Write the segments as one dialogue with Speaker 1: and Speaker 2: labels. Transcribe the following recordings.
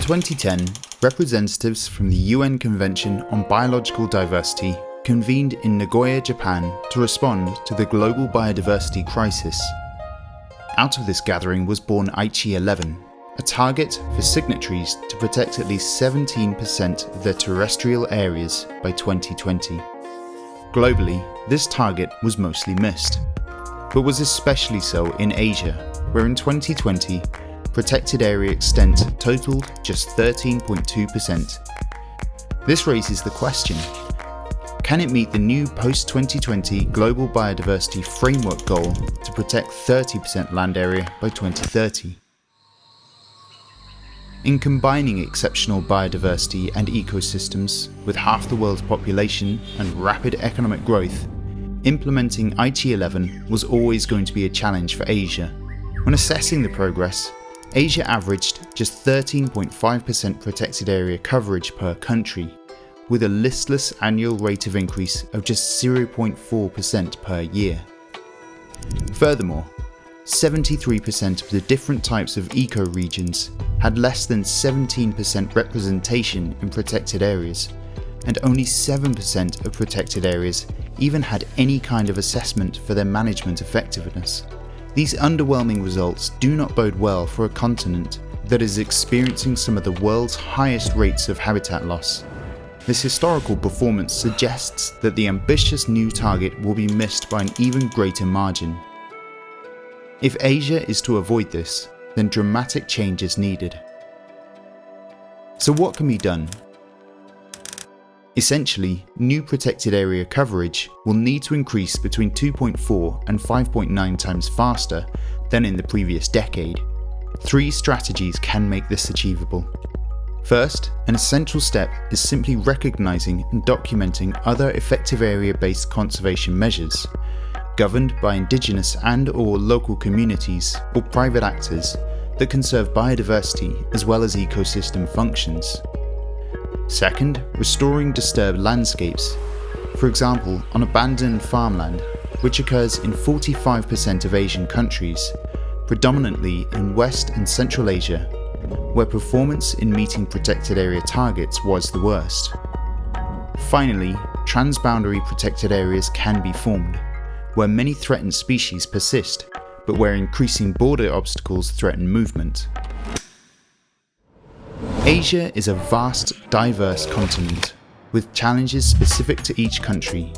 Speaker 1: 2010, representatives from the UN Convention on Biological Diversity convened in Nagoya, Japan to respond to the global biodiversity crisis. Out of this gathering was born Aichi 11, a target for signatories to protect at least 17% of their terrestrial areas by 2020. Globally, this target was mostly missed, but was especially so in Asia, where in 2020, protected area extent totaled just 13.2%. This raises the question, can it meet the new post-2020 Global Biodiversity Framework goal to protect 30% land area by 2030? In combining exceptional biodiversity and ecosystems with half the world's population and rapid economic growth, implementing Aichi 11 was always going to be a challenge for Asia. When assessing the progress, Asia averaged just 13.5% protected area coverage per country, with a listless annual rate of increase of just 0.4% per year. Furthermore, 73% of the different types of ecoregions had less than 17% representation in protected areas, and only 7% of protected areas even had any kind of assessment for their management effectiveness. These underwhelming results do not bode well for a continent that is experiencing some of the world's highest rates of habitat loss. This historical performance suggests that the ambitious new target will be missed by an even greater margin. If Asia is to avoid this, then dramatic change is needed. So what can be done? Essentially, new protected area coverage will need to increase between 2.4 and 5.9 times faster than in the previous decade. 3 strategies can make this achievable. First, an essential step is simply recognizing and documenting other effective area-based conservation measures, governed by indigenous and/or local communities or private actors that conserve biodiversity as well as ecosystem functions. Second, restoring disturbed landscapes, for example on abandoned farmland, which occurs in 45% of Asian countries, predominantly in West and Central Asia, where performance in meeting protected area targets was the worst. Finally, transboundary protected areas can be formed, where many threatened species persist, but where increasing border obstacles threaten movement. Asia is a vast, diverse continent, with challenges specific to each country.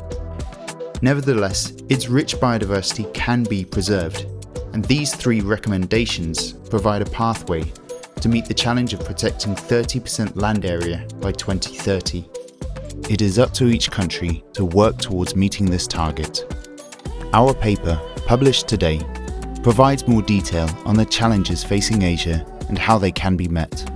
Speaker 1: Nevertheless, its rich biodiversity can be preserved, and these 3 recommendations provide a pathway to meet the challenge of protecting 30% land area by 2030. It is up to each country to work towards meeting this target. Our paper, published today, provides more detail on the challenges facing Asia and how they can be met.